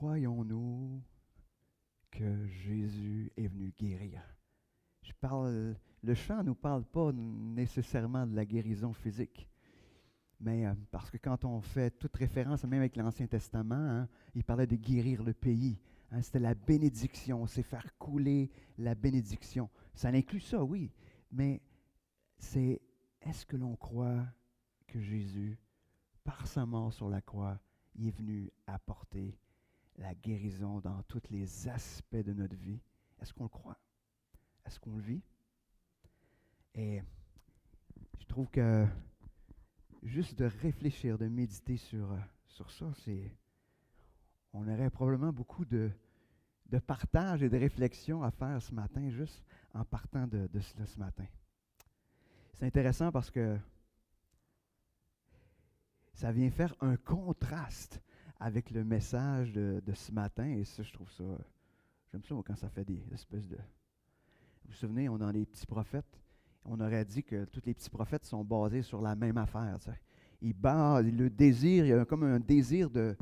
Croyons-nous que Jésus est venu guérir? Le chant ne nous parle pas nécessairement de la guérison physique, mais parce que quand on fait toute référence, même avec l'Ancien Testament, hein, il parlait de guérir le pays. Hein, c'était la bénédiction, c'est faire couler la bénédiction. Ça inclut ça, oui, mais est-ce que l'on croit que Jésus, par sa mort sur la croix, il est venu apporter la guérison dans tous les aspects de notre vie? Est-ce qu'on le croit? Est-ce qu'on le vit? Et je trouve que juste de réfléchir, de méditer sur ça, on aurait probablement beaucoup de partage et de réflexion à faire ce matin, juste en partant de cela ce matin. C'est intéressant parce que ça vient faire un contraste avec le message de ce matin, et ça, je trouve ça, j'aime ça moi, quand ça fait des espèces de... Vous vous souvenez, on est dans les petits prophètes, on aurait dit que tous les petits prophètes sont basés sur la même affaire. Tu sais. Ils basent le désir, il y a comme un désir que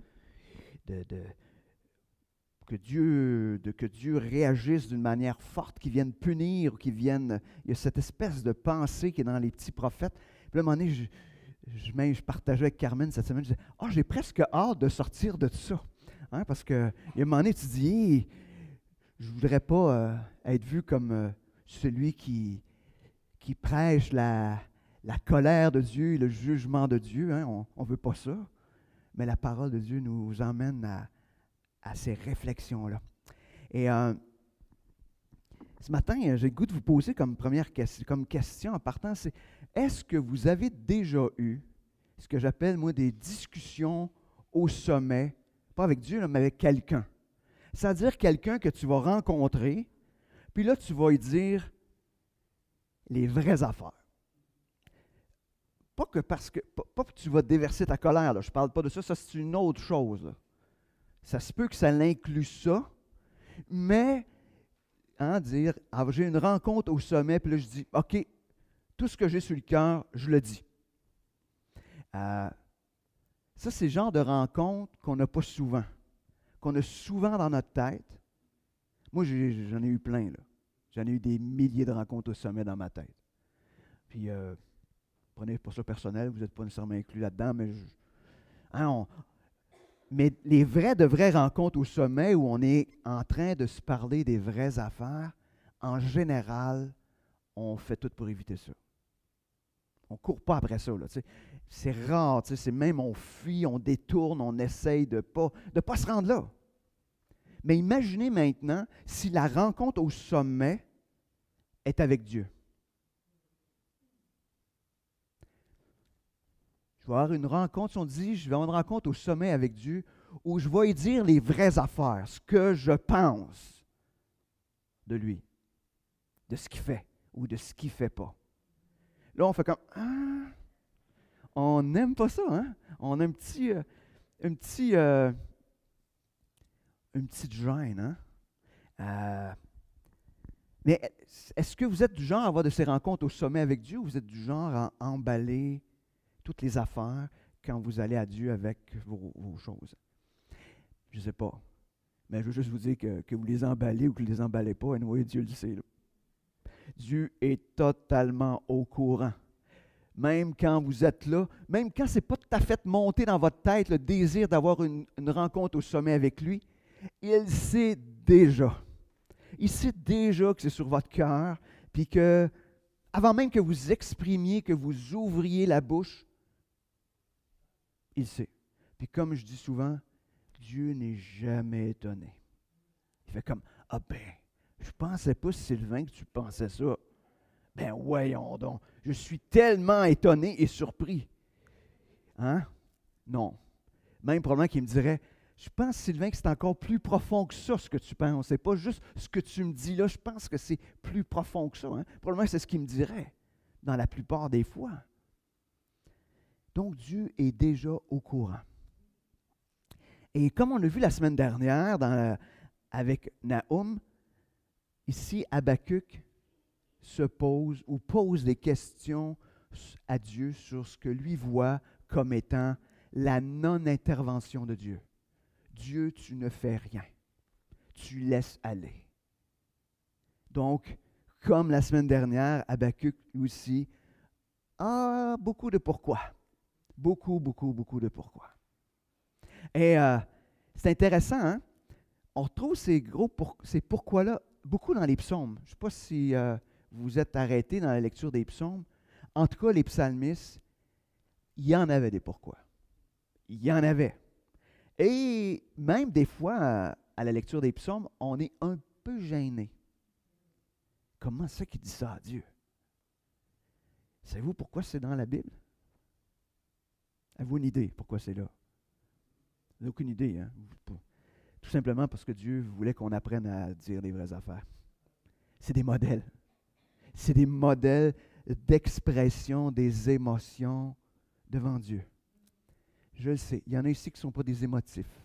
Dieu réagisse d'une manière forte, qu'il vienne punir, il y a cette espèce de pensée qui est dans les petits prophètes. Puis là, à un moment donné, je partageais avec Carmen cette semaine, je disais, « j'ai presque hâte de sortir de ça. Hein, » parce qu'il y a un moment donné, tu te dis, hey, je ne voudrais pas être vu comme celui qui prêche la colère de Dieu et le jugement de Dieu. Hein, on ne veut pas ça. Mais la parole de Dieu nous emmène à ces réflexions-là. Et ce matin, j'ai le goût de vous poser comme question en partant, c'est est-ce que vous avez déjà eu ce que j'appelle, moi, des discussions au sommet, pas avec Dieu, là, mais avec quelqu'un? C'est-à-dire quelqu'un que tu vas rencontrer, puis là, tu vas lui dire les vraies affaires. Pas que tu vas déverser ta colère, là. Je ne parle pas de ça, ça c'est une autre chose. Là. Ça se peut que ça l'inclue ça, mais dire, j'ai une rencontre au sommet, puis là je dis, OK, tout ce que j'ai sur le cœur, je le dis. Ça, c'est le genre de rencontre qu'on n'a pas souvent, qu'on a souvent dans notre tête. Moi, j'en ai eu plein, là. J'en ai eu des milliers de rencontres au sommet dans ma tête. Puis, prenez pas ça personnel, vous n'êtes pas nécessairement inclus là-dedans, mais mais les vraies rencontres au sommet où on est en train de se parler des vraies affaires, en général, on fait tout pour éviter ça. On ne court pas après ça. Là, c'est rare. C'est même on fuit, on détourne, on essaye de ne pas se rendre là. Mais imaginez maintenant si la rencontre au sommet est avec Dieu. Je vais avoir une rencontre, si on dit, je vais avoir une rencontre au sommet avec Dieu où je vais lui dire les vraies affaires, ce que je pense de lui, de ce qu'il fait ou de ce qu'il ne fait pas. Là, on fait comme, on n'aime pas ça, hein? On a une petite gêne, hein? Mais est-ce que vous êtes du genre à avoir de ces rencontres au sommet avec Dieu ou vous êtes du genre à emballer toutes les affaires quand vous allez à Dieu avec vos choses? Je ne sais pas. Mais je veux juste vous dire que vous les emballez ou que vous ne les emballez pas, anyway, Dieu le sait. Là. Dieu est totalement au courant. Même quand vous êtes là, même quand ce n'est pas tout à fait monté dans votre tête le désir d'avoir une rencontre au sommet avec lui, il sait déjà. Il sait déjà que c'est sur votre cœur, puis que, avant même que vous exprimiez, que vous ouvriez la bouche, il sait. Puis comme je dis souvent, Dieu n'est jamais étonné. Il fait comme, je ne pensais pas, Sylvain, que tu pensais ça. Ben voyons donc, je suis tellement étonné et surpris. Hein? Non. Même probablement qu'il me dirait, je pense, Sylvain, que c'est encore plus profond que ça, ce que tu penses. C'est pas juste ce que tu me dis là, je pense que c'est plus profond que ça. Hein? Probablement que c'est ce qu'il me dirait, dans la plupart des fois. Donc, Dieu est déjà au courant. Et comme on l'a vu la semaine dernière avec Nahum, ici, Habakkuk pose des questions à Dieu sur ce que lui voit comme étant la non-intervention de Dieu. Dieu, tu ne fais rien. Tu laisses aller. Donc, comme la semaine dernière, Habakkuk aussi a beaucoup de pourquoi. Beaucoup, beaucoup, beaucoup de pourquoi. Et c'est intéressant, hein? On retrouve ces pourquoi-là beaucoup dans les psaumes. Je ne sais pas si vous êtes arrêté dans la lecture des psaumes. En tout cas, les psalmistes, il y en avait des pourquoi. Il y en avait. Et même des fois, à la lecture des psaumes, on est un peu gêné. Comment c'est qu'il dit ça à Dieu? Savez-vous pourquoi c'est dans la Bible? Avez-vous une idée pourquoi c'est là? Vous n'avez aucune idée, hein? Tout simplement parce que Dieu voulait qu'on apprenne à dire les vraies affaires. C'est des modèles. C'est des modèles d'expression des émotions devant Dieu. Je le sais, il y en a ici qui ne sont pas des émotifs.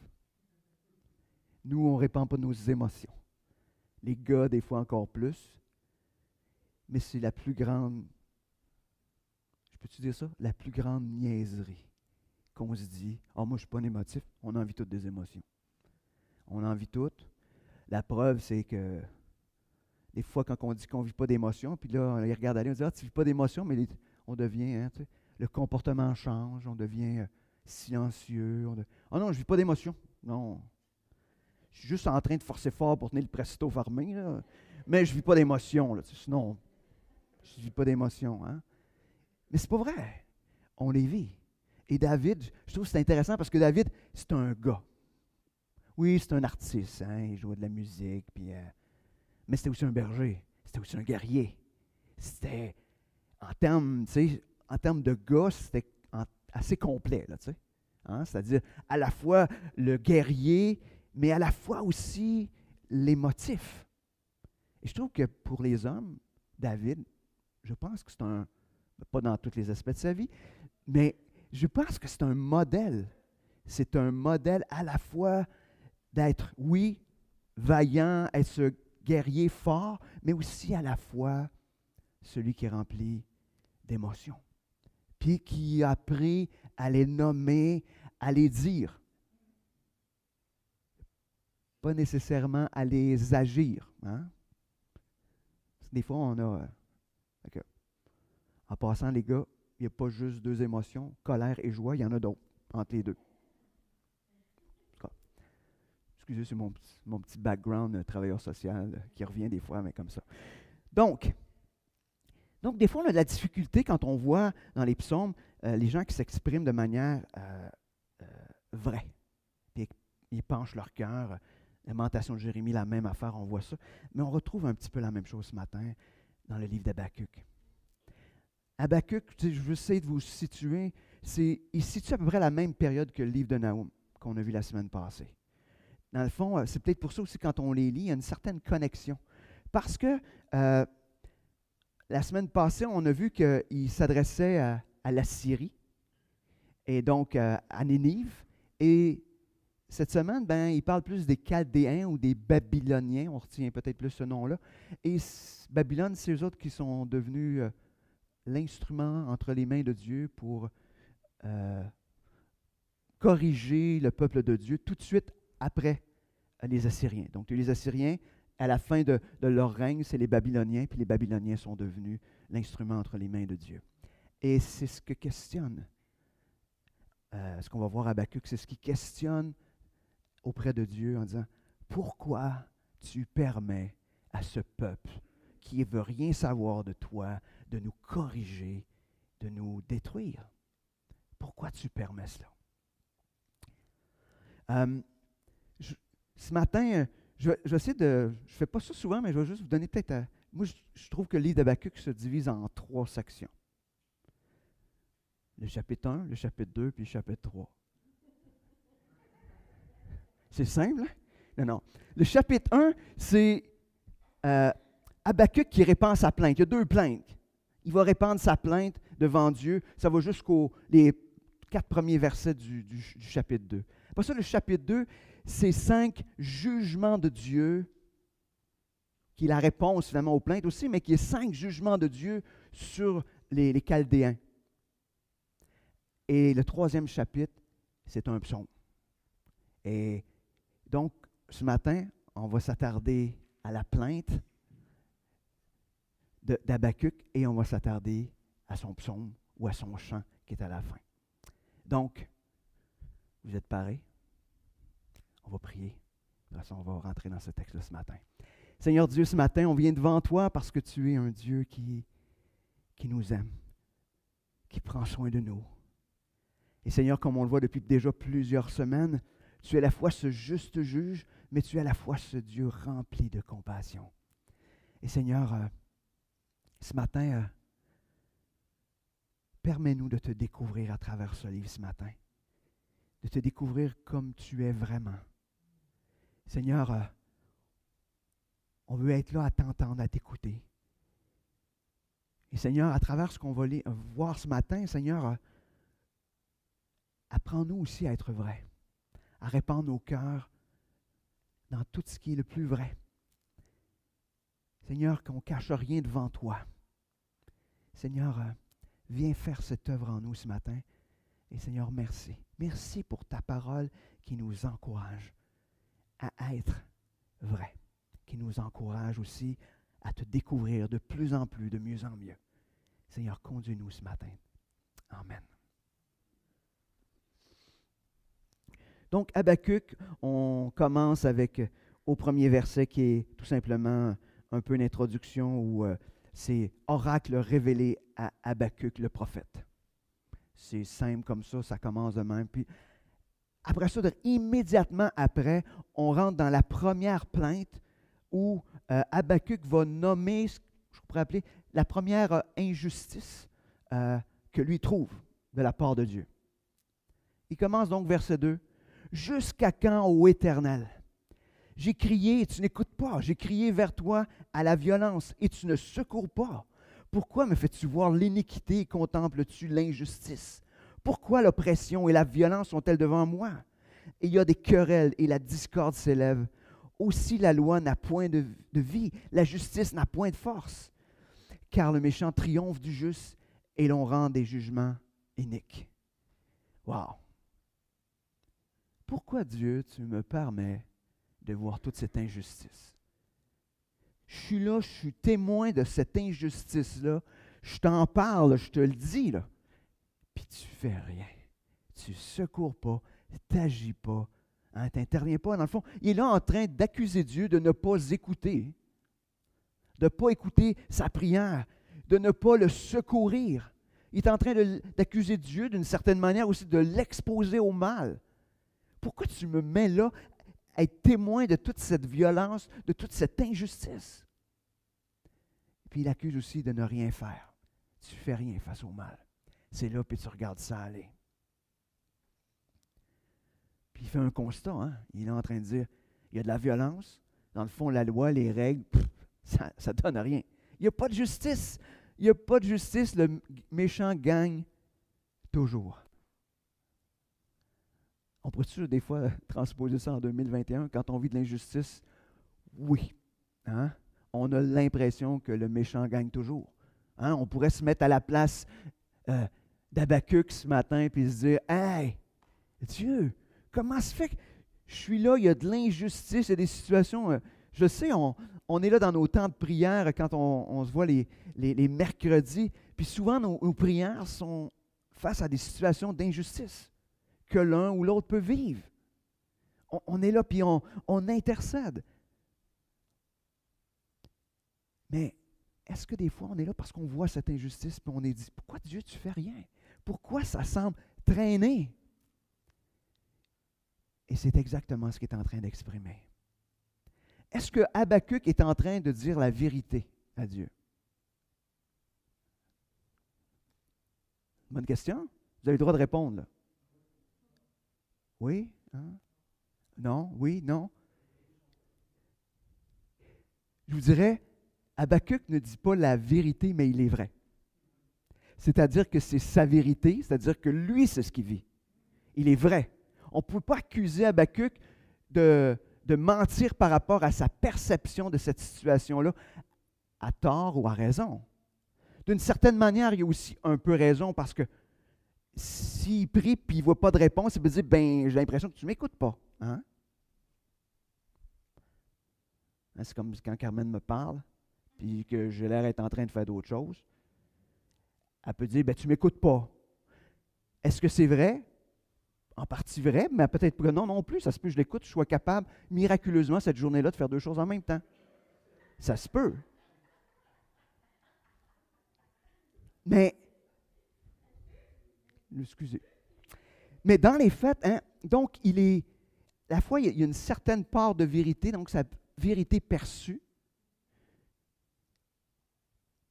Nous, on ne répand pas nos émotions. Les gars, des fois encore plus. Mais c'est la plus grande, je peux-tu dire ça? La plus grande niaiserie qu'on se dit, « Ah, moi, je ne suis pas un émotif. » On a envie toutes des émotions. On a envie toutes. La preuve, c'est que des fois, quand on dit qu'on ne vit pas d'émotions, puis là, on les regarde aller, on dit, « Ah, tu ne vis pas d'émotions, mais on devient, hein, tu sais, le comportement change, on devient silencieux. Ah non, je ne vis pas d'émotions. Non. Je suis juste en train de forcer fort pour tenir le presto fermé, là, mais je ne vis pas d'émotions. Là, sinon, je ne vis pas d'émotions. Hein? Mais c'est pas vrai. On les vit. Et David, je trouve que c'est intéressant parce que David, c'est un gars. Oui, c'est un artiste. Hein? Il jouait de la musique. Puis, mais c'était aussi un berger. C'était aussi un guerrier. C'était, en termes de gars, c'était assez complet. Là, hein? C'est-à-dire, à la fois le guerrier, mais à la fois aussi l'émotif. Et je trouve que pour les hommes, David, je pense que c'est pas dans tous les aspects de sa vie, mais je pense que c'est un modèle. C'est un modèle à la fois d'être, oui, vaillant, être ce guerrier fort, mais aussi à la fois celui qui est rempli d'émotions. Puis qui a appris à les nommer, à les dire. Pas nécessairement à les agir. Hein? Des fois, on a... En passant, les gars, il n'y a pas juste deux émotions, colère et joie, il y en a d'autres entre les deux. Excusez, c'est mon petit background travailleur social qui revient des fois, mais comme ça. Donc, des fois, on a de la difficulté quand on voit dans les psaumes les gens qui s'expriment de manière vraie. Puis, ils penchent leur cœur. Lamentation de Jérémie, la même affaire, on voit ça. Mais on retrouve un petit peu la même chose ce matin dans le livre d'Habakkuk. Habakkuk, je veux essayer de vous situer, il situe à peu près la même période que le livre de Nahum qu'on a vu la semaine passée. Dans le fond, c'est peut-être pour ça aussi quand on les lit, il y a une certaine connexion. Parce que la semaine passée, on a vu qu'il s'adressait à la Syrie, et donc à Nénive. Et cette semaine, il parle plus des Chaldéens ou des Babyloniens, on retient peut-être plus ce nom-là. Et Babylone, c'est eux autres qui sont devenus l'instrument entre les mains de Dieu pour corriger le peuple de Dieu tout de suite après les Assyriens. Donc les Assyriens, à la fin de leur règne, c'est les Babyloniens, puis les Babyloniens sont devenus l'instrument entre les mains de Dieu. Et c'est ce que questionne, ce qu'on va voir à Habakkuk, c'est ce qui questionne auprès de Dieu en disant, pourquoi tu permets à ce peuple qui ne veut rien savoir de toi, de nous corriger, de nous détruire? Pourquoi tu permets cela? Ce matin, je vais essayer de... Je ne fais pas ça souvent, mais je vais juste vous donner peut-être... moi, je trouve que le livre d'Habakkuk se divise en 3 sections. Le chapitre 1, le chapitre 2, puis le chapitre 3. C'est simple, hein? Non. Le chapitre 1, c'est Habakkuk qui répand sa plainte. Il y a 2 plaintes. Il va répandre sa plainte devant Dieu. Ça va jusqu'aux 4 premiers versets du chapitre 2. Après ça, le chapitre 2, c'est 5 jugements de Dieu, qui est la réponse finalement aux plaintes aussi, mais qui est 5 jugements de Dieu sur les Chaldéens. Et le 3e chapitre, c'est un psaume. Et Donc, ce matin, on va s'attarder à la plainte d'Habacuc et on va s'attarder à son psaume ou à son chant qui est à la fin. Donc, vous êtes parés? On va prier. De toute façon, on va rentrer dans ce texte-là ce matin. Seigneur Dieu, ce matin, on vient devant toi parce que tu es un Dieu qui nous aime, qui prend soin de nous. Et Seigneur, comme on le voit depuis déjà plusieurs semaines, tu es à la fois ce juste juge, mais tu es à la fois ce Dieu rempli de compassion. Et Seigneur, ce matin, permets-nous de te découvrir à travers ce livre ce matin, de te découvrir comme tu es vraiment. Seigneur, on veut être là à t'entendre, à t'écouter. Et Seigneur, à travers ce qu'on va voir ce matin, Seigneur, apprends-nous aussi à être vrais, à répandre nos cœurs dans tout ce qui est le plus vrai. Seigneur, qu'on ne cache rien devant toi. Seigneur, viens faire cette œuvre en nous ce matin. Et Seigneur, merci. Merci pour ta parole qui nous encourage à être vrai, qui nous encourage aussi à te découvrir de plus en plus, de mieux en mieux. Seigneur, conduis-nous ce matin. Amen. Donc, Habacuc, on commence avec au premier verset qui est tout simplement un peu une introduction où c'est oracle révélé à Habacuc le prophète. C'est simple comme ça commence de même. Puis après ça, immédiatement après, on rentre dans la première plainte où Habacuc va nommer, je pourrais appeler, la première injustice que lui trouve de la part de Dieu. Il commence donc verset 2. « Jusqu'à quand, ô Éternel? J'ai crié et tu n'écoutes pas. J'ai crié vers toi à la violence et tu ne secours pas. Pourquoi me fais-tu voir l'iniquité et contemples-tu l'injustice? Pourquoi l'oppression et la violence sont-elles devant moi? Et il y a des querelles et la discorde s'élève. Aussi la loi n'a point de vie, la justice n'a point de force. Car le méchant triomphe du juste et l'on rend des jugements iniques. » Wow! Pourquoi, Dieu, tu me permets de voir toute cette injustice? Je suis là, je suis témoin de cette injustice-là. Je t'en parle, je te le dis, là. Puis tu ne fais rien. Tu ne secours pas, tu n'agis pas, hein, tu n'interviens pas. Dans le fond, il est là en train d'accuser Dieu de ne pas écouter, de ne pas écouter sa prière, de ne pas le secourir. Il est en train d'accuser Dieu d'une certaine manière aussi de l'exposer au mal. Pourquoi tu me mets là à être témoin de toute cette violence, de toute cette injustice? Puis il accuse aussi de ne rien faire. Tu ne fais rien face au mal. C'est là, puis tu regardes ça aller. Puis il fait un constat, hein? Il est en train de dire, il y a de la violence. Dans le fond, la loi, les règles, ça ne donne rien. Il n'y a pas de justice. Il n'y a pas de justice. Le méchant gagne toujours. On pourrait-tu des fois transposer ça en 2021 quand on vit de l'injustice? Oui. Hein? On a l'impression que le méchant gagne toujours. Hein? On pourrait se mettre à la place d'Habacuc ce matin et se dire, « Hey, Dieu, comment se fait que je suis là, il y a de l'injustice, il y a des situations... je sais, on est là dans nos temps de prière quand on se voit les mercredis, puis souvent nos prières sont face à des situations d'injustice que l'un ou l'autre peut vivre. On est là, puis on intercède. Mais est-ce que des fois, on est là parce qu'on voit cette injustice, puis on est dit, pourquoi Dieu, tu ne fais rien? Pourquoi ça semble traîner? Et c'est exactement ce qu'il est en train d'exprimer. Est-ce que Habacuc est en train de dire la vérité à Dieu? Bonne question. Vous avez le droit de répondre, là. Oui? Hein? Non? Oui? Non? Je vous dirais, Habacuc ne dit pas la vérité, mais il est vrai. C'est-à-dire que c'est sa vérité, c'est-à-dire que lui, c'est ce qu'il vit. Il est vrai. On ne peut pas accuser Habacuc de mentir par rapport à sa perception de cette situation-là, à tort ou à raison. D'une certaine manière, il y a aussi un peu raison parce que s'il prie et il ne voit pas de réponse, il peut dire, ben, j'ai l'impression que tu ne m'écoutes pas. Hein? Hein, c'est comme quand Carmen me parle, puis que j'ai l'air d'être en train de faire d'autres choses. Elle peut dire, ben, tu ne m'écoutes pas. Est-ce que c'est vrai? En partie vrai, mais peut-être que non plus. Ça se peut que je l'écoute, je sois capable miraculeusement cette journée-là de faire deux choses en même temps. Ça se peut. Mais, excusez. Mais dans les faits, hein, donc la foi, il y a une certaine part de vérité, donc sa vérité perçue,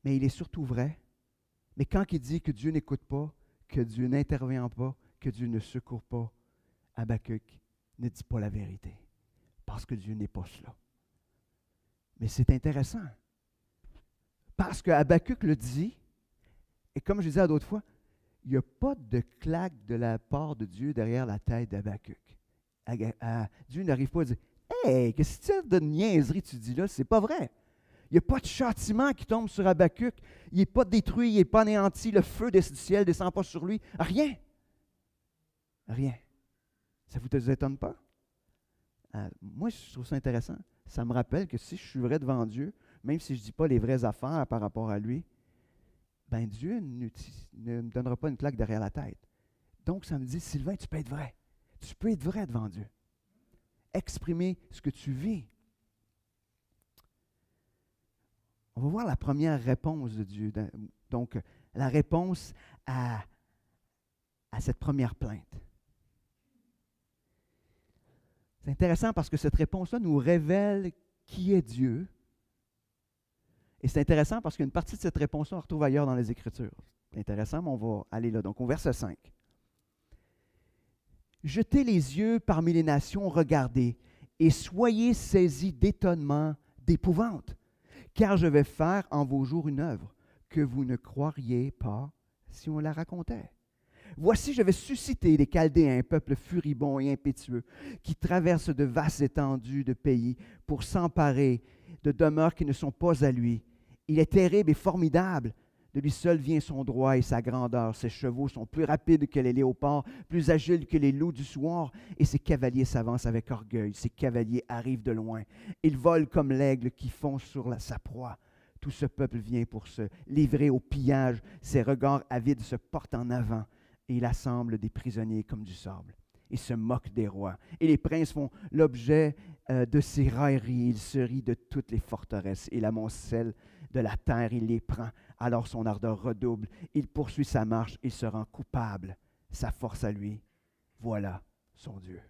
mais il est surtout vrai. Mais quand il dit que Dieu n'écoute pas, que Dieu n'intervient pas, que Dieu ne secourt pas, Habakkuk ne dit pas la vérité, parce que Dieu n'est pas cela. Mais c'est intéressant, parce que Habakkuk le dit, et comme je disais à d'autres fois, il n'y a pas de claque de la part de Dieu derrière la tête d'Habakkuk. Dieu n'arrive pas à dire « Hey, qu'est-ce que de niaiserie tu dis là? C'est pas vrai. » Il n'y a pas de châtiment qui tombe sur Habakkuk. Il n'est pas détruit, il n'est pas anéanti. Le feu du ciel ne descend pas sur lui. Rien. Rien. Ça ne vous étonne pas? Moi, je trouve ça intéressant. Ça me rappelle que si je suis vrai devant Dieu, même si je ne dis pas les vraies affaires par rapport à lui, ben Dieu ne me donnera pas une claque derrière la tête. Donc, ça me dit, Sylvain, tu peux être vrai. Tu peux être vrai devant Dieu. Exprimer ce que tu vis. On va voir la première réponse de Dieu. Donc, la réponse à cette première plainte. C'est intéressant parce que cette réponse-là nous révèle qui est Dieu. Et c'est intéressant parce qu'une partie de cette réponse-là, on retrouve ailleurs dans les Écritures. C'est intéressant, mais on va aller là. Donc, au verset 5. Jetez les yeux parmi les nations, regardez, et soyez saisis d'étonnement, d'épouvante, car je vais faire en vos jours une œuvre que vous ne croiriez pas si on la racontait. Voici, je vais susciter des Chaldéens, un peuple furibond et impétueux, qui traverse de vastes étendues de pays pour s'emparer de demeures qui ne sont pas à lui. Il est terrible et formidable. De lui seul vient son droit et sa grandeur. Ses chevaux sont plus rapides que les léopards, plus agiles que les loups du soir, et ses cavaliers s'avancent avec orgueil. Ses cavaliers arrivent de loin. Ils volent comme l'aigle qui fond sur sa proie. Tout ce peuple vient pour se livrer au pillage. Ses regards avides se portent en avant, et il assemble des prisonniers comme du sable. Il se moque des rois. Et les princes font l'objet de ses railleries. Il se rit de toutes les forteresses. Il amoncelle de la terre, il les prend. Alors son ardeur redouble. Il poursuit sa marche. Il se rend coupable. Sa force à lui, voilà son Dieu.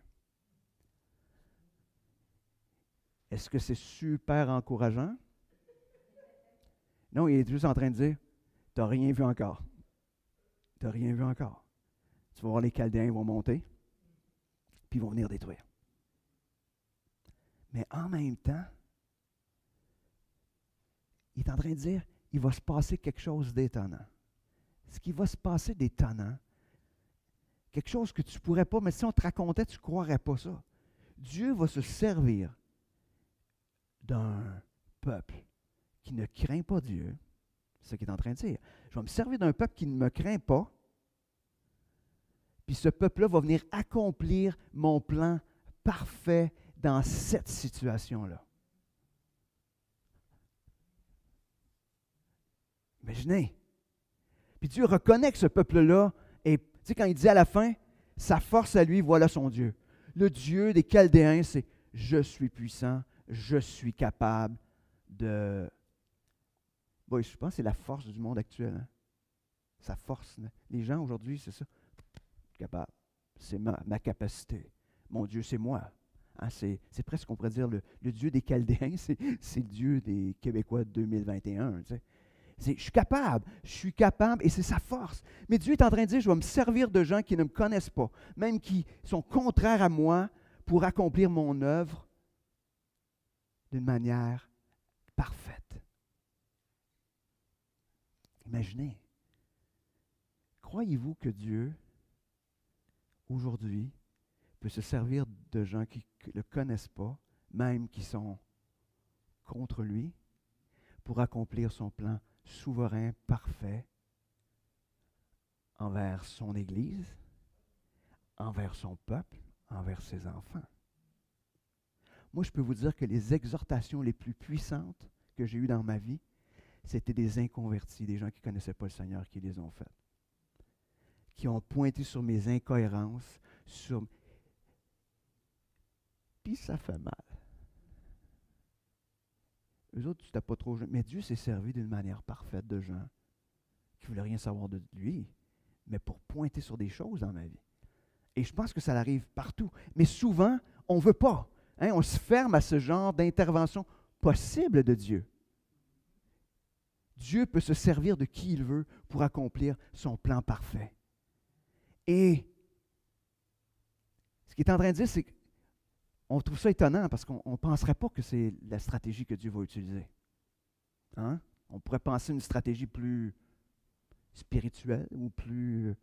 Est-ce que c'est super encourageant? Non, il est juste en train de dire, tu n'as rien vu encore. Tu n'as rien vu encore. Tu vas voir les Chaldéens vont monter, puis ils vont venir détruire. Mais en même temps, il est en train de dire, il va se passer quelque chose d'étonnant. Ce qui va se passer d'étonnant, quelque chose que tu ne pourrais pas, mais si on te racontait, tu ne croirais pas ça. Dieu va se servir d'un peuple qui ne craint pas Dieu. C'est ce qu'il est en train de dire. Je vais me servir d'un peuple qui ne me craint pas, puis ce peuple-là va venir accomplir mon plan parfait dans cette situation-là. Imaginez. Puis Dieu reconnaît que ce peuple-là, et tu sais, quand il dit à la fin, sa force à lui, voilà son Dieu. Le Dieu des Chaldéens, c'est « je suis puissant, je suis capable de… » Bon, je pense que c'est la force du monde actuel. Hein? Sa force. Hein? Les gens aujourd'hui, c'est ça. Capable. C'est ma capacité. Mon Dieu, c'est moi. Hein? C'est presque, on pourrait dire, le Dieu des Chaldéens, c'est le Dieu des Québécois de 2021. Tu sais. Je suis capable, et c'est sa force. Mais Dieu est en train de dire, je vais me servir de gens qui ne me connaissent pas, même qui sont contraires à moi, pour accomplir mon œuvre d'une manière parfaite. Imaginez. Croyez-vous que Dieu, aujourd'hui, peut se servir de gens qui ne le connaissent pas, même qui sont contre lui, pour accomplir son plan souverain, parfait, envers son Église, envers son peuple, envers ses enfants? Moi, je peux vous dire que les exhortations les plus puissantes que j'ai eues dans ma vie, c'était des inconvertis, des gens qui ne connaissaient pas le Seigneur qui les ont faites, qui ont pointé sur mes incohérences, puis ça fait mal. Eux autres, tu n'étais pas trop jeune. Mais Dieu s'est servi d'une manière parfaite de gens qui ne voulaient rien savoir de lui, mais pour pointer sur des choses dans ma vie. Et je pense que ça arrive partout. Mais souvent, on ne veut pas. Hein? On se ferme à ce genre d'intervention possible de Dieu. Dieu peut se servir de qui il veut pour accomplir son plan parfait. Et ce qu'il est en train de dire, c'est qu'on trouve ça étonnant parce qu'on ne penserait pas que c'est la stratégie que Dieu va utiliser. Hein? On pourrait penser une stratégie plus spirituelle ou plus,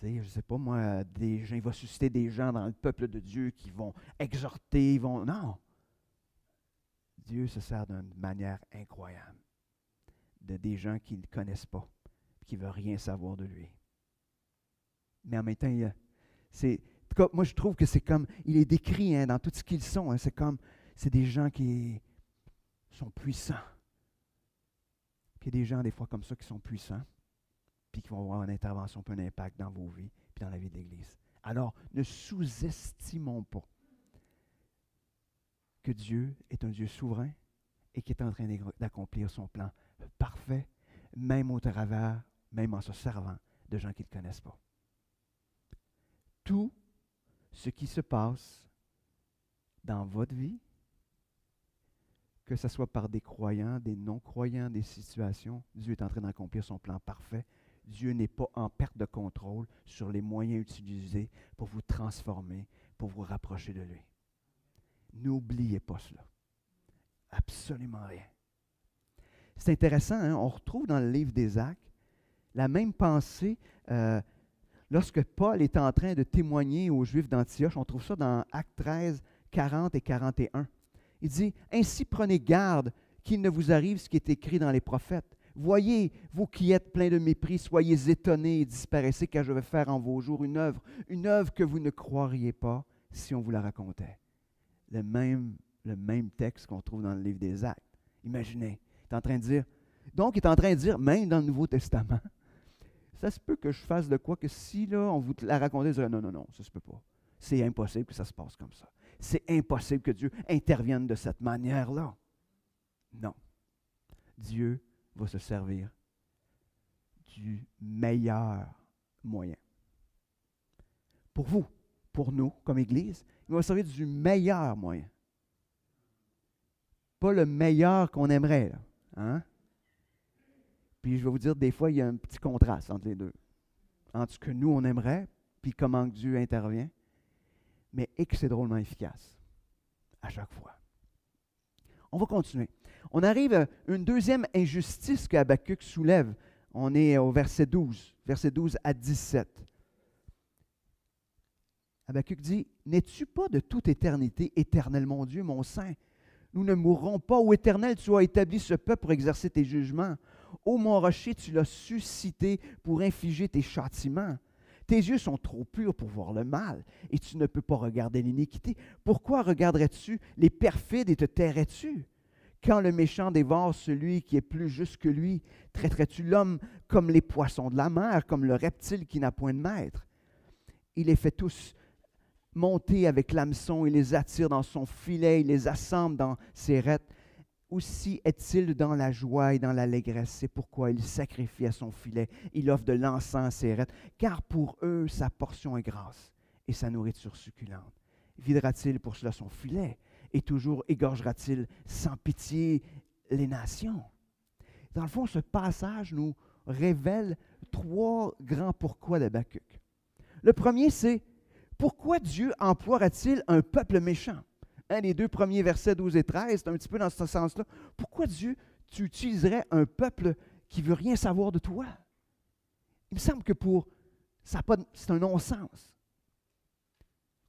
je ne sais pas moi, il va susciter des gens dans le peuple de Dieu qui vont exhorter, Non! Dieu se sert d'une manière incroyable de des gens qui ne le connaissent pas, qui ne veulent rien savoir de lui. Mais en même temps, en tout cas, moi je trouve que c'est comme, il est décrit dans tout ce qu'ils sont, c'est des gens qui sont puissants. Puis il y a des gens des fois comme ça qui sont puissants, puis qui vont avoir une intervention, puis un impact dans vos vies, puis dans la vie de l'Église. Alors, ne sous-estimons pas que Dieu est un Dieu souverain et qui est en train d'accomplir son plan parfait, même au travers, même en se servant de gens qui ne le connaissent pas. Tout ce qui se passe dans votre vie, que ce soit par des croyants, des non-croyants, des situations, Dieu est en train d'accomplir son plan parfait. Dieu n'est pas en perte de contrôle sur les moyens utilisés pour vous transformer, pour vous rapprocher de lui. N'oubliez pas cela. Absolument rien. C'est intéressant, hein? On retrouve dans le livre des Actes la même pensée lorsque Paul est en train de témoigner aux Juifs d'Antioche. On trouve ça dans Actes 13, 40 et 41. Il dit « Ainsi prenez garde qu'il ne vous arrive ce qui est écrit dans les prophètes. Voyez, vous qui êtes pleins de mépris, soyez étonnés et disparaissez, car je vais faire en vos jours une œuvre que vous ne croiriez pas si on vous la racontait. » Le même texte qu'on trouve dans le livre des Actes. Imaginez, il est en train de dire, donc il est en train de dire, même dans le Nouveau Testament, ça se peut que je fasse de quoi que si là, on vous la racontait, je dirais, non, ça se peut pas. C'est impossible que ça se passe comme ça. C'est impossible que Dieu intervienne de cette manière-là. Non. Dieu va se servir du meilleur moyen. Pour vous, pour nous, comme Église, il va se servir du meilleur moyen. Pas le meilleur qu'on aimerait. Là. Hein? Puis je vais vous dire, des fois, il y a un petit contraste entre les deux. Entre ce que nous, on aimerait, puis comment Dieu intervient. Mais que c'est drôlement efficace. À chaque fois. On va continuer. On arrive à une deuxième injustice qu'Habakkuk soulève. On est au verset 12 à 17. Habakkuk dit, « N'es-tu pas de toute éternité, éternel mon Dieu, mon saint? Nous ne mourrons pas. Ô Éternel, tu as établi ce peuple pour exercer tes jugements. Ô mon rocher, tu l'as suscité pour infliger tes châtiments. Tes yeux sont trop purs pour voir le mal, et tu ne peux pas regarder l'iniquité. Pourquoi regarderais-tu les perfides et te tairais-tu? Quand le méchant dévore celui qui est plus juste que lui, traiterais-tu l'homme comme les poissons de la mer, comme le reptile qui n'a point de maître? Il les fait tous monter avec l'hameçon, il les attire dans son filet, il les assemble dans ses rettes. Aussi est-il dans la joie et dans l'allégresse. C'est pourquoi il sacrifie à son filet. Il offre de l'encens à ses rettes. Car pour eux, sa portion est grasse et sa nourriture succulente. Videra-t-il pour cela son filet? Et toujours égorgera-t-il sans pitié les nations? Dans le fond, ce passage nous révèle trois grands pourquoi d'Habakkuk. Le premier, c'est pourquoi Dieu emploiera-t-il un peuple méchant? Les deux premiers versets 12 et 13, c'est un petit peu dans ce sens-là. Pourquoi Dieu, tu utiliserais un peuple qui ne veut rien savoir de toi? Il me semble que c'est un non-sens.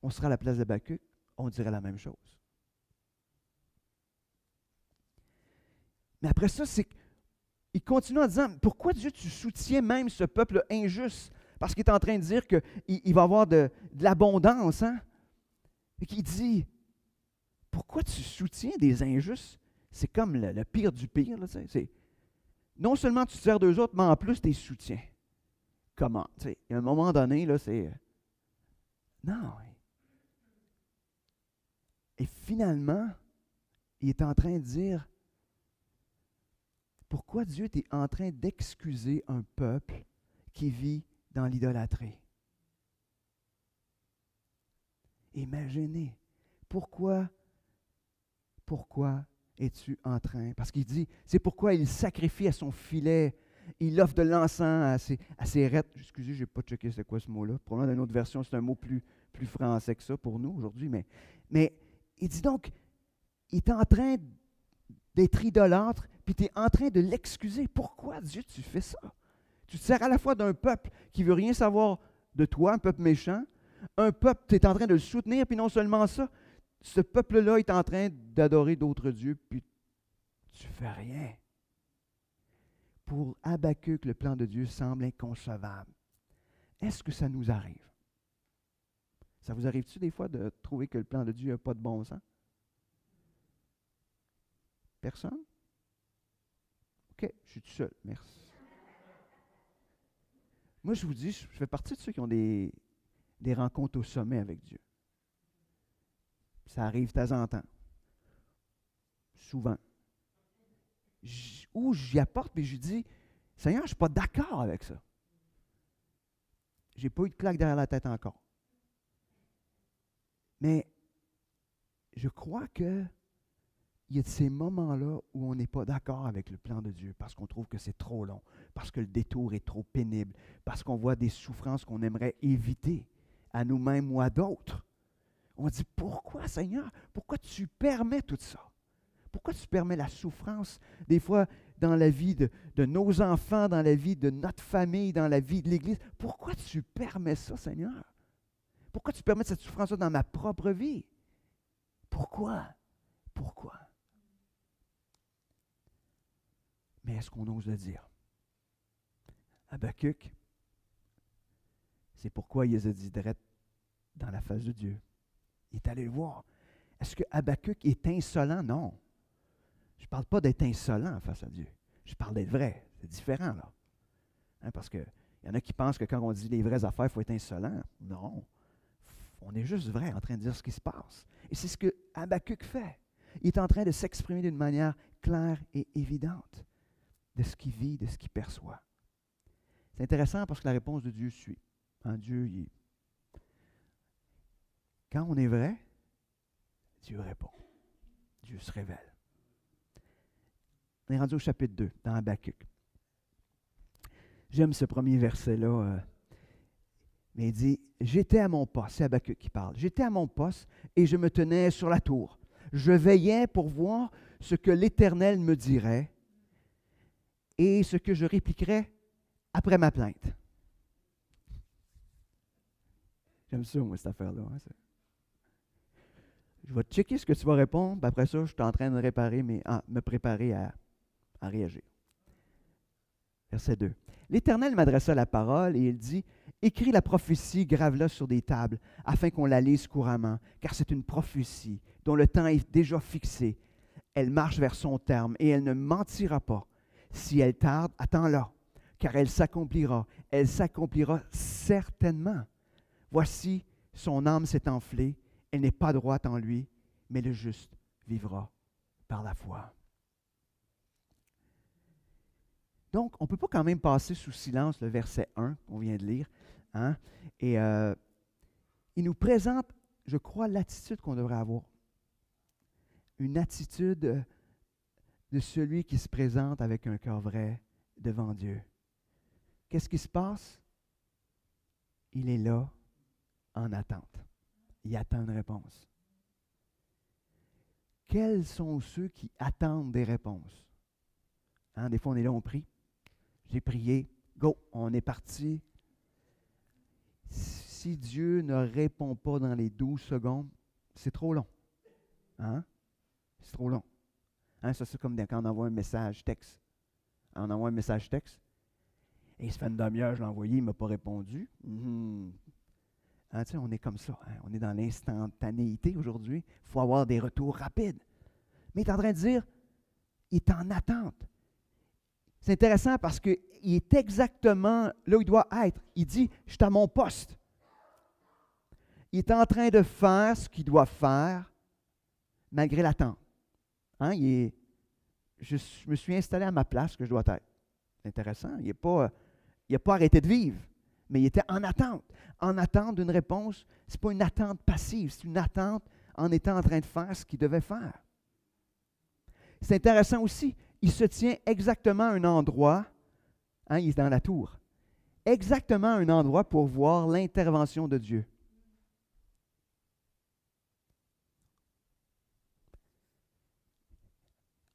On sera à la place d'Habakkuk, on dirait la même chose. Mais après ça, il continue en disant, pourquoi Dieu, tu soutiens même ce peuple injuste? Parce qu'il est en train de dire qu'il va y avoir de l'abondance. Hein? Et qu'il dit, pourquoi tu soutiens des injustes? C'est comme le pire du pire. Là, non seulement tu te sers d'eux autres, mais en plus, tu les soutiens. Comment? Il y a un moment donné, là, c'est... Non. Et finalement, il est en train de dire, pourquoi Dieu est en train d'excuser un peuple qui vit dans l'idolâtrie? Imaginez, pourquoi es-tu en train? Parce qu'il dit, c'est pourquoi il sacrifie à son filet, il offre de l'encens à ses rettes. Excusez, je n'ai pas checké c'est quoi ce mot-là. Probablement dans une autre version, c'est un mot plus français que ça pour nous aujourd'hui. Mais il dit donc, il est en train d'être idolâtre, puis tu es en train de l'excuser. Pourquoi, Dieu, tu fais ça? Tu te sers à la fois d'un peuple qui ne veut rien savoir de toi, un peuple méchant, un peuple, tu es en train de le soutenir, puis non seulement ça, ce peuple-là est en train d'adorer d'autres dieux, puis tu ne fais rien. Pour Habacuc, le plan de Dieu semble inconcevable. Est-ce que ça nous arrive? Ça vous arrive-tu des fois de trouver que le plan de Dieu n'a pas de bon sens? Personne? OK, je suis tout seul, merci. Moi, je vous dis, je fais partie de ceux qui ont des rencontres au sommet avec Dieu. Ça arrive de temps en temps. Souvent. Où j'y apporte, mais je lui dis, Seigneur, je ne suis pas d'accord avec ça. Je n'ai pas eu de claque derrière la tête encore. Mais je crois qu'il y a de ces moments-là où on n'est pas d'accord avec le plan de Dieu parce qu'on trouve que c'est trop long, parce que le détour est trop pénible, parce qu'on voit des souffrances qu'on aimerait éviter à nous-mêmes ou à d'autres. On dit, pourquoi, Seigneur? Pourquoi tu permets tout ça? Pourquoi tu permets la souffrance, des fois, dans la vie de nos enfants, dans la vie de notre famille, dans la vie de l'Église? Pourquoi tu permets ça, Seigneur? Pourquoi tu permets cette souffrance-là dans ma propre vie? Pourquoi? Pourquoi? Mais est-ce qu'on ose le dire? Habacuc, c'est pourquoi il les a dit direct dans la face de Dieu. Il est allé le voir. Est-ce que Habacuc est insolent? Non. Je ne parle pas d'être insolent face à Dieu. Je parle d'être vrai. C'est différent, là. Parce qu'il y en a qui pensent que quand on dit les vraies affaires, il faut être insolent. Non. On est juste vrai en train de dire ce qui se passe. Et c'est ce que Habacuc fait. Il est en train de s'exprimer d'une manière claire et évidente de ce qu'il vit, de ce qu'il perçoit. C'est intéressant parce que la réponse de Dieu suit. Dieu, quand on est vrai, Dieu répond. Dieu se révèle. On est rendu au chapitre 2, dans Habacuc. J'aime ce premier verset-là. Mais il dit, j'étais à mon poste, c'est Habacuc qui parle. J'étais à mon poste et je me tenais sur la tour. Je veillais pour voir ce que l'Éternel me dirait et ce que je répliquerais après ma plainte. J'aime ça, moi, cette affaire-là. Je vais checker ce que tu vas répondre, puis après ça, je suis en train de me préparer à réagir. Verset 2. L'Éternel m'adressa la parole et il dit, écris la prophétie, grave-la sur des tables, afin qu'on la lise couramment, car c'est une prophétie dont le temps est déjà fixé. Elle marche vers son terme et elle ne mentira pas. Si elle tarde, attends-la, car elle s'accomplira certainement. Voici, son âme s'est enflée, elle n'est pas droite en lui, mais le juste vivra par la foi. Donc, on ne peut pas quand même passer sous silence le verset 1 qu'on vient de lire. Et il nous présente, je crois, l'attitude qu'on devrait avoir. Une attitude de celui qui se présente avec un cœur vrai devant Dieu. Qu'est-ce qui se passe? Il est là en attente. Il attend une réponse. Quels sont ceux qui attendent des réponses? Des fois, on est là, on prie. J'ai prié. Go, on est parti. Si Dieu ne répond pas dans les 12 secondes, c'est trop long. C'est trop long. Ça, c'est comme quand on envoie un message texte. On envoie un message texte. Et ça fait une demi-heure, je l'ai envoyé, il ne m'a pas répondu. Hein, tu sais, on est comme ça. Hein, on est dans l'instantanéité aujourd'hui. Il faut avoir des retours rapides. Mais il est en train de dire, il est en attente. C'est intéressant parce qu'il est exactement là où il doit être. Il dit, je suis à mon poste. Il est en train de faire ce qu'il doit faire malgré l'attente. Hein, je me suis installé à ma place que je dois être. C'est intéressant. Il n'a pas arrêté de vivre, mais il était en attente d'une réponse. Ce n'est pas une attente passive, c'est une attente en étant en train de faire ce qu'il devait faire. C'est intéressant aussi, il se tient exactement à un endroit, hein, il est dans la tour, exactement à un endroit pour voir l'intervention de Dieu.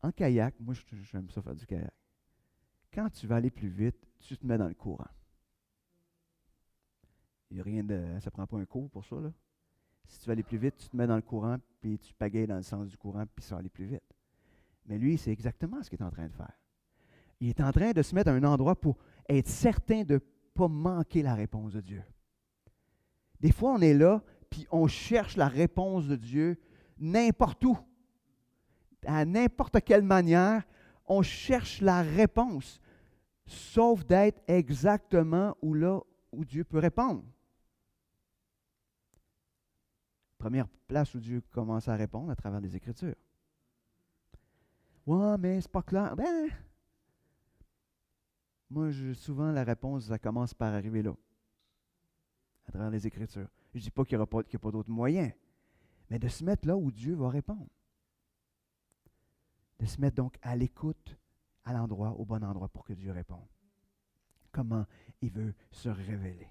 En kayak, moi j'aime ça faire du kayak. Quand tu vas aller plus vite, tu te mets dans le courant. Il n'y a rien de. Ça ne prend pas un cours pour ça, là. Si tu veux aller plus vite, tu te mets dans le courant, puis tu pagayes dans le sens du courant, puis ça va aller plus vite. Mais lui, c'est exactement ce qu'il est en train de faire. Il est en train de se mettre à un endroit pour être certain de ne pas manquer la réponse de Dieu. Des fois, on est là, puis on cherche la réponse de Dieu n'importe où. À n'importe quelle manière, on cherche la réponse, sauf d'être exactement là où Dieu peut répondre. Première place où Dieu commence à répondre à travers les Écritures. Ouais, mais c'est pas clair. Ben, moi, souvent, la réponse, ça commence par arriver là, à travers les Écritures. Je ne dis pas qu'il n'y a pas d'autres moyens, mais de se mettre là où Dieu va répondre. De se mettre donc à l'écoute, à l'endroit, au bon endroit pour que Dieu réponde. Comment il veut se révéler.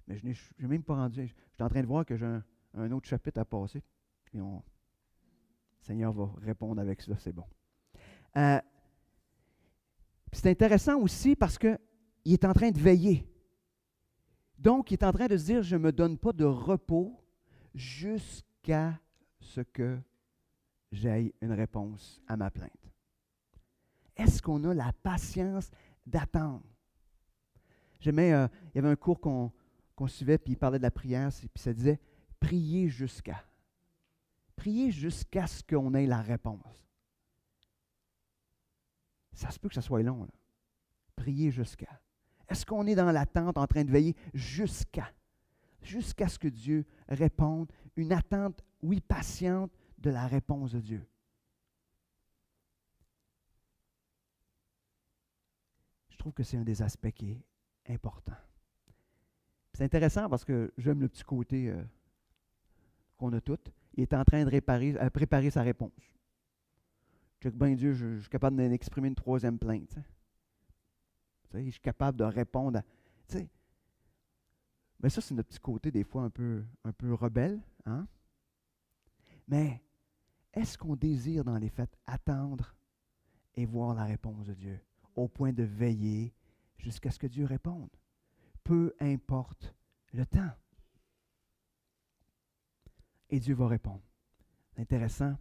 Mais je n'ai même pas rendu. Je suis en train de voir que j'ai un autre chapitre à passer. Et le Seigneur va répondre avec ça, c'est bon. C'est intéressant aussi parce qu'il est en train de veiller. Donc, il est en train de se dire, je ne me donne pas de repos jusqu'à ce que j'aie une réponse à ma plainte. Est-ce qu'on a la patience d'attendre? J'aimais, il y avait un cours qu'on suivait, puis il parlait de la prière, puis ça disait « prier jusqu'à ». Prier jusqu'à ce qu'on ait la réponse. Ça se peut que ça soit long, là. Prier jusqu'à. Est-ce qu'on est dans l'attente, en train de veiller jusqu'à ce que Dieu réponde? Une attente, oui, patiente, de la réponse de Dieu. Je trouve que c'est un des aspects qui est important. C'est intéressant parce que j'aime le petit côté qu'on a tous. Il est en train de préparer sa réponse. Check bien Dieu, je suis capable d'exprimer une troisième plainte. Je suis capable de répondre à. Mais ça, c'est notre petit côté, des fois, un peu rebelle. Hein? Mais est-ce qu'on désire, dans les faits, attendre et voir la réponse de Dieu, au point de veiller jusqu'à ce que Dieu réponde? Peu importe le temps. Et Dieu va répondre. C'est intéressant.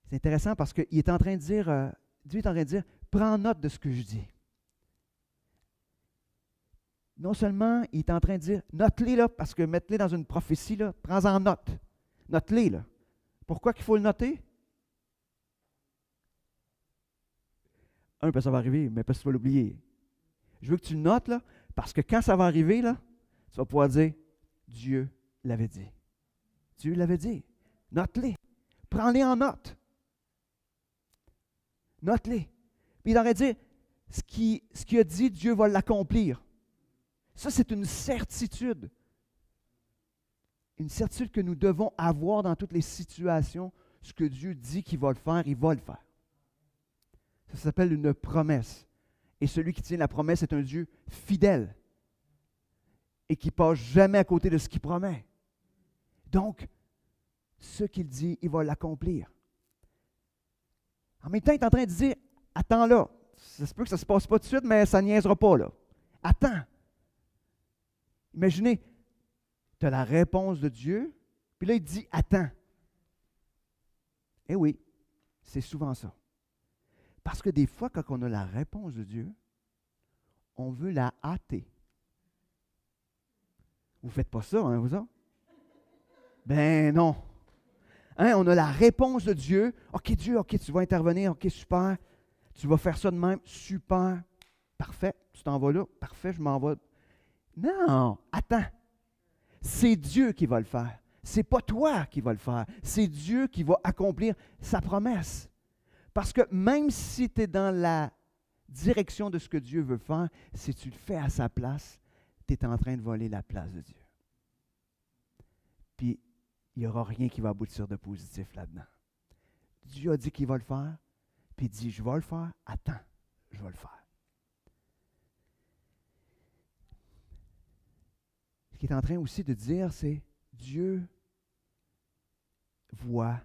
C'est intéressant parce qu'il est en train de dire, Dieu est en train de dire, prends note de ce que je dis. Non seulement il est en train de dire, note-les là, parce que mettre-les dans une prophétie, là, prends-en note. Note-les là. Pourquoi qu'il faut le noter? Parce que ça va arriver, mais parce que tu vas l'oublier. Je veux que tu le notes là, parce que quand ça va arriver, là, tu vas pouvoir dire, Dieu l'avait dit. Dieu l'avait dit. Note-les. Prends-les en note. Note-les. Puis il aurait dit, ce qu'il a dit, Dieu va l'accomplir. Ça, c'est une certitude. Une certitude que nous devons avoir dans toutes les situations. Ce que Dieu dit qu'il va le faire, il va le faire. Ça s'appelle une promesse. Et celui qui tient la promesse est un Dieu fidèle et qui ne passe jamais à côté de ce qu'il promet. Donc, ce qu'il dit, il va l'accomplir. En même temps, il est en train de dire, attends là, ça se peut que ça ne se passe pas tout de suite, mais ça ne niaisera pas là. Attends. Imaginez, tu as la réponse de Dieu, puis là, il dit, attends. Eh oui, c'est souvent ça. Parce que des fois, quand on a la réponse de Dieu, on veut la hâter. Vous ne faites pas ça, hein, vous autres? Ben non. Hein, on a la réponse de Dieu. OK, Dieu, OK, tu vas intervenir. OK, super. Tu vas faire ça de même. Super. Parfait. Tu t'en vas là. Parfait, je m'en vais. Non, attends. C'est Dieu qui va le faire. C'est pas toi qui va le faire. C'est Dieu qui va accomplir sa promesse. Parce que même si tu es dans la direction de ce que Dieu veut faire, si tu le fais à sa place, tu es en train de voler la place de Dieu. Puis, il n'y aura rien qui va aboutir de positif là-dedans. Dieu a dit qu'il va le faire, puis il dit, je vais le faire, attends, je vais le faire. Ce qu'il est en train aussi de dire, c'est Dieu voit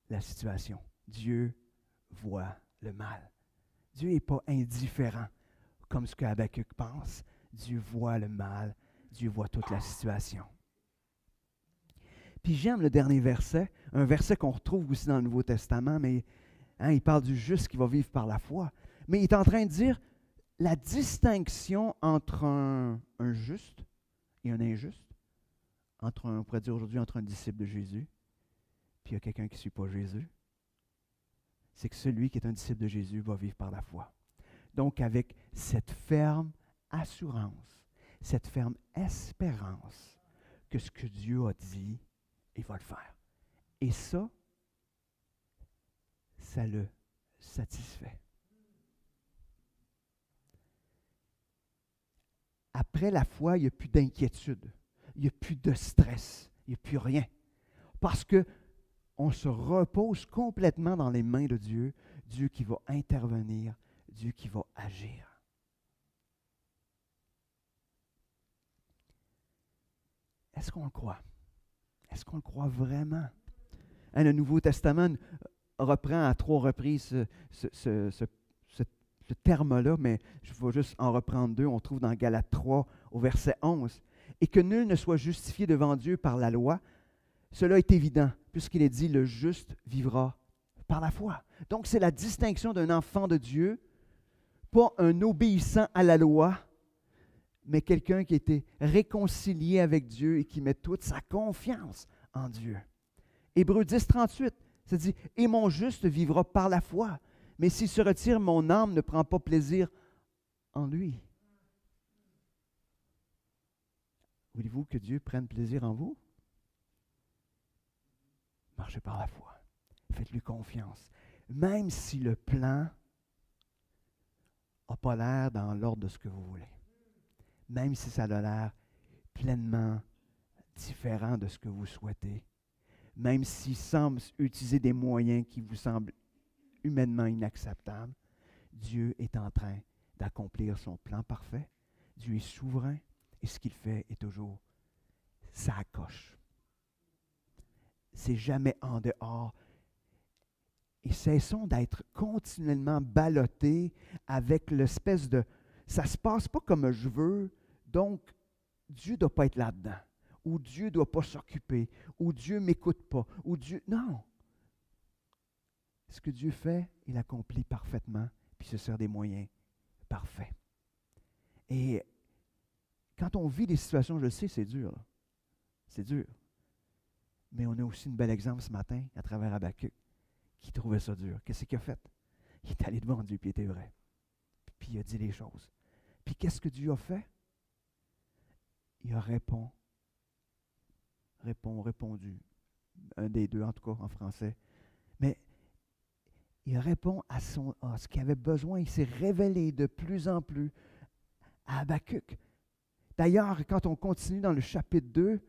la situation. Dieu voit le mal. Dieu n'est pas indifférent comme ce que Habakkuk pense. Dieu voit le mal. Dieu voit toute la situation. Puis j'aime le dernier verset, un verset qu'on retrouve aussi dans le Nouveau Testament, mais il parle du juste qui va vivre par la foi. Mais il est en train de dire la distinction entre un juste et un injuste, on pourrait dire aujourd'hui entre un disciple de Jésus puis il y a quelqu'un qui ne suit pas Jésus, c'est que celui qui est un disciple de Jésus va vivre par la foi. Donc avec cette ferme assurance, cette ferme espérance que ce que Dieu a dit, il va le faire. Et ça le satisfait. Après la foi, il n'y a plus d'inquiétude, il n'y a plus de stress, il n'y a plus rien. Parce qu'on se repose complètement dans les mains de Dieu, Dieu qui va intervenir, Dieu qui va agir. Est-ce qu'on le croit? Est-ce qu'on le croit vraiment? Le Nouveau Testament reprend à 3 reprises ce terme-là, mais je vais juste en reprendre 2. On trouve dans Galates 3 au verset 11. « Et que nul ne soit justifié devant Dieu par la loi, cela est évident, puisqu'il est dit, le juste vivra par la foi. » Donc, c'est la distinction d'un enfant de Dieu, pas un obéissant à la loi, mais quelqu'un qui a été réconcilié avec Dieu et qui met toute sa confiance en Dieu. Hébreux 10, 38, ça dit, « Et mon juste vivra par la foi, mais s'il se retire, mon âme ne prend pas plaisir en lui. » Voulez-vous que Dieu prenne plaisir en vous? Marchez par la foi. Faites-lui confiance. Même si le plan n'a pas l'air dans l'ordre de ce que vous voulez. Même si ça a l'air pleinement différent de ce que vous souhaitez. Même s'il semble utiliser des moyens qui vous semblent humainement inacceptables, Dieu est en train d'accomplir son plan parfait. Dieu est souverain et ce qu'il fait est toujours sa coche. C'est jamais en dehors. Et cessons d'être continuellement ballottés avec l'espèce de « ça ne se passe pas comme je veux, donc Dieu ne doit pas être là-dedans. » Ou Dieu ne doit pas s'occuper. Ou Dieu ne m'écoute pas. Ou Dieu... Non. Ce que Dieu fait, il accomplit parfaitement, puis se sert des moyens parfaits. Et quand on vit des situations, je le sais, c'est dur. Là. C'est dur. Mais on a aussi un bel exemple ce matin à travers Habakkuk qui trouvait ça dur. Qu'est-ce qu'il a fait? Il est allé devant Dieu, puis il était vrai. Puis il a dit les choses. Puis qu'est-ce que Dieu a fait? Il a répondu. Un des deux, en tout cas, en français. Mais il répond à ce qu'il avait besoin. Il s'est révélé de plus en plus à Habakkuk. D'ailleurs, quand on continue dans le chapitre 2,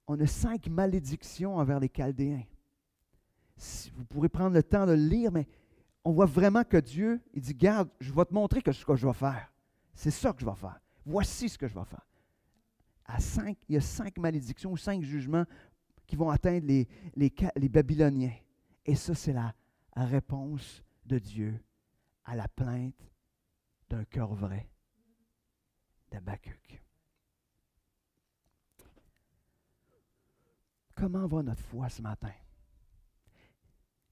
on a 5 malédictions envers les Chaldéens. Vous pourrez prendre le temps de le lire, mais on voit vraiment que Dieu, il dit, garde, je vais te montrer ce que je vais faire. C'est ça que je vais faire. Voici ce que je vais faire. Il y a 5 malédictions ou 5 jugements qui vont atteindre les Babyloniens. Et ça, c'est la réponse de Dieu à la plainte d'un cœur vrai d'Habakkuk. Comment va notre foi ce matin?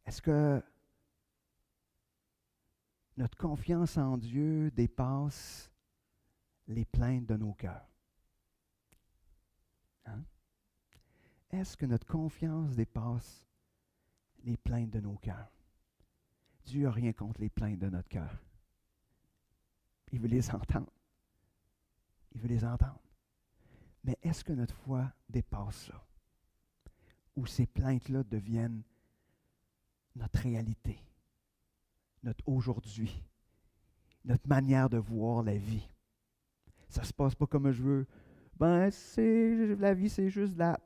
Est-ce que notre confiance en Dieu dépasse les plaintes de nos cœurs. Hein? Est-ce que notre confiance dépasse les plaintes de nos cœurs? Dieu n'a rien contre les plaintes de notre cœur. Il veut les entendre. Il veut les entendre. Mais est-ce que notre foi dépasse ça? Ou ces plaintes-là deviennent notre réalité, notre aujourd'hui, notre manière de voir la vie? Ça ne se passe pas comme je veux. La vie, c'est juste là.